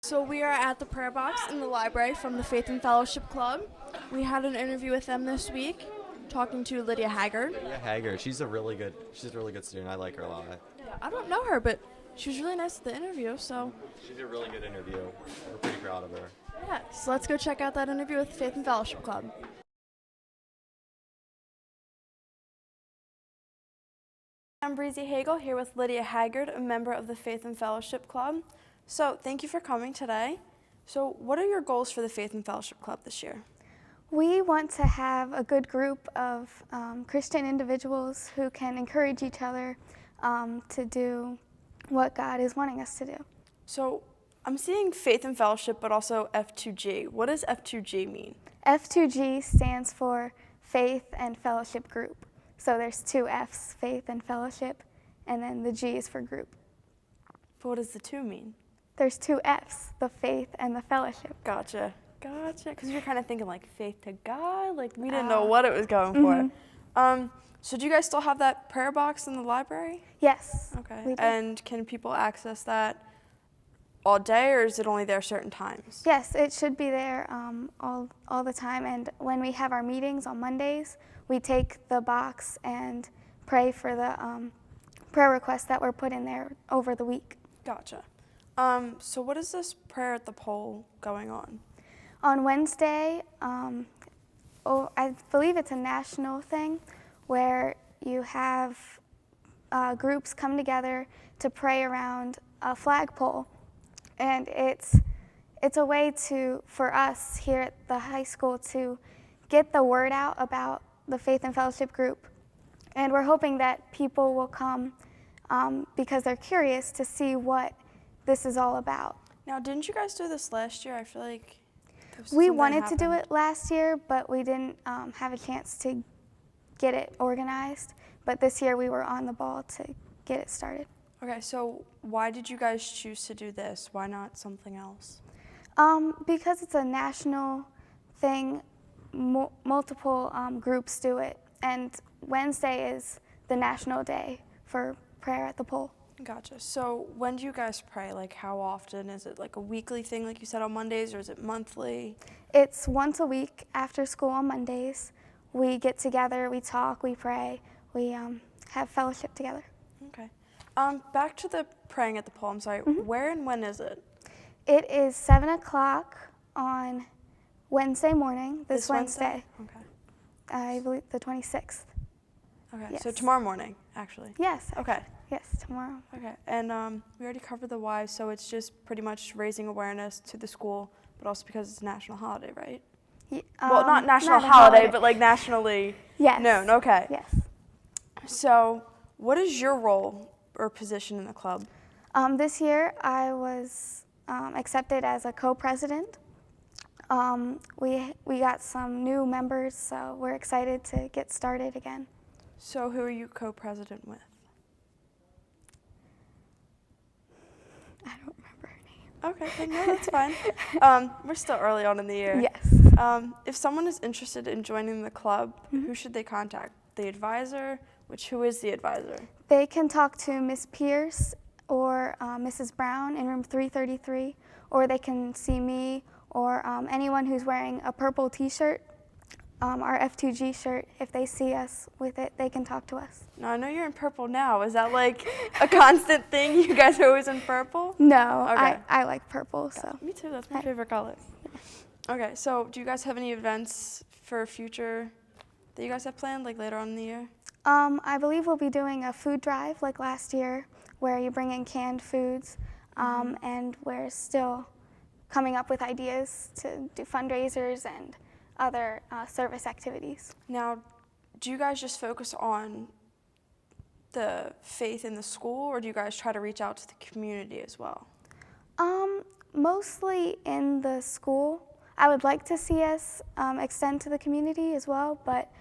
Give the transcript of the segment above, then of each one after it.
So we are at the prayer box in the library from the Faith and Fellowship Club. We had an interview with them this week, talking to Lydia Haggard. Lydia Haggard, she's a really good student. I like her a lot. Yeah, I don't know her, but she was really nice at the interview, so She did a really good interview. We're pretty proud of her. yeah. So let's go check out that interview with the Faith and Fellowship Club. I'm Breezy Hagel here with Lydia Haggard, a member of the Faith and Fellowship Club. So thank you for coming today. So what are your goals for the Faith and Fellowship Club this year? We want to have a good group of Christian individuals who can encourage each other to do what God is wanting us to do. So I'm seeing Faith and Fellowship, but also F2G. What does F2G mean? F2G stands for Faith and Fellowship Group. So there's two F's, Faith and Fellowship, and then the G is for group. But what does the 2 mean? There's two F's, the faith and the fellowship. Gotcha. Because you're kind of thinking like faith to God, like we didn't know what it was going for. So do you guys still have that prayer box in the library? Yes. Okay. We do. And can people access that all day, or is it only there certain times? Yes, it should be there all the time. And when we have our meetings on Mondays, we take the box and pray for the prayer requests that were put in there over the week. Gotcha. So what is this prayer at the pole going on? On Wednesday, I believe it's a national thing where you have groups come together to pray around a flagpole. And it's a way for us here at the high school to get the word out about the Faith and Fellowship group. And we're hoping that people will come because they're curious to see what this is all about. Now, didn't you guys do this last year? I feel like we wanted to do it last year, but we didn't have a chance to get it organized. But this year we were on the ball to get it started. Okay, so why did you guys choose to do this? Why not something else? Because it's a national thing, multiple groups do it. And Wednesday is the national day for prayer at the pole. Gotcha. So when do you guys pray? Like how often? Is it like a weekly thing like you said on Mondays, or is it monthly? It's once a week after school on Mondays. We get together, we talk, we pray, we have fellowship together. Okay. Back to the praying at the pole, I'm sorry. Where and when is it? It is 7 o'clock on Wednesday morning, this Wednesday. Okay. I believe the 26th. Okay, Yes. so tomorrow morning, actually. Yes. Okay. Yes, tomorrow. Okay, and we already covered the why, so it's just pretty much raising awareness to the school, but also because it's a national holiday, right? Well, not national holiday, but like nationally known. Okay. Yes. So what is your role or position in the club? This year I was accepted as a co-president. We got some new members, so we're excited to get started again. So who are you co-president with? I don't remember her name. Okay, no, that's fine. We're still early on in the year. Yes. If someone is interested in joining the club, who should they contact? The advisor? Who is the advisor? They can talk to Miss Pierce or Mrs. Brown in room 333, or they can see me or anyone who's wearing a purple t-shirt, our F2G shirt. If they see us with it, they can talk to us. Now, I know you're in purple now. Is that like a constant thing? You guys are always in purple? No, Okay. I like purple. So. Me too. That's my favorite color. Okay, so do you guys have any events for future that you guys have planned, like later on in the year? I believe we'll be doing a food drive like last year where you bring in canned foods, and we're still coming up with ideas to do fundraisers and other service activities. Now, do you guys just focus on the faith in the school, or do you guys try to reach out to the community as well? Mostly in the school. I would like to see us extend to the community as well, but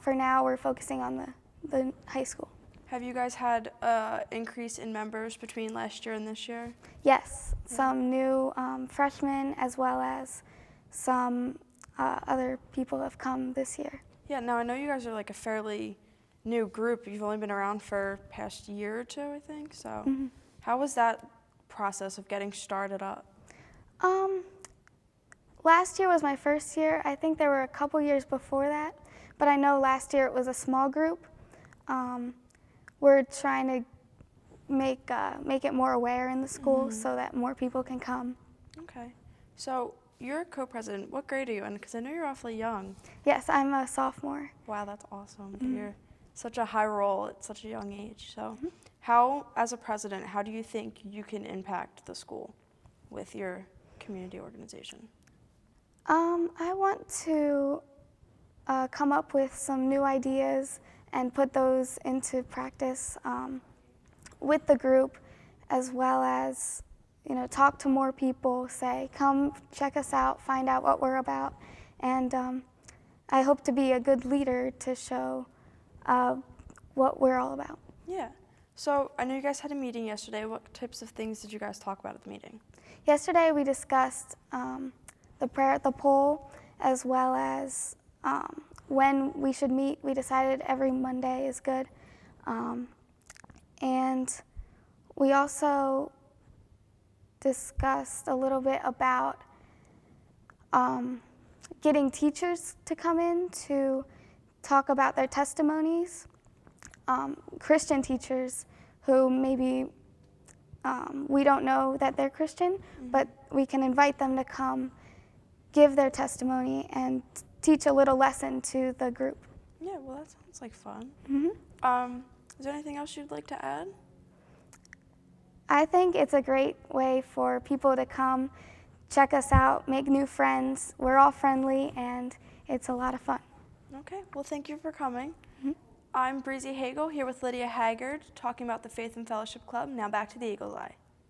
for now we're focusing on the high school. Have you guys had an increase in members between last year and this year? Yes, some new freshmen as well as some other people have come this year. Yeah, now I know you guys are like a fairly new group. You've only been around for past year or two, I think. So how was that process of getting started up? Last year was my first year. I think there were a couple years before that, but I know last year it was a small group. We're trying to make it more aware in the school so that more people can come. Okay. So you're a co-president. What grade are you in? Because I know you're awfully young. Yes, I'm a sophomore. Wow, that's awesome. You're such a high role at such a young age. So how, as a president, how do you think you can impact the school with your community organization? I want to come up with some new ideas and put those into practice with the group, as well as talk to more people, say, come check us out, find out what we're about, and I hope to be a good leader to show what we're all about. Yeah. So I know you guys had a meeting yesterday. What types of things did you guys talk about at the meeting? Yesterday we discussed the prayer at the pole, as well as when we should meet. We decided every Monday is good. And we also discussed a little bit about getting teachers to come in to talk about their testimonies, Christian teachers who maybe we don't know that they're Christian, but we can invite them to come give their testimony and teach a little lesson to the group. Yeah, well, that sounds like fun. Is there anything else you'd like to add? I think it's a great way for people to come, check us out, make new friends. We're all friendly, and it's a lot of fun. Okay, well, thank you for coming. I'm Breezy Hagel here with Lydia Haggard talking about the Faith and Fellowship Club. Now back to the Eagle's Eye.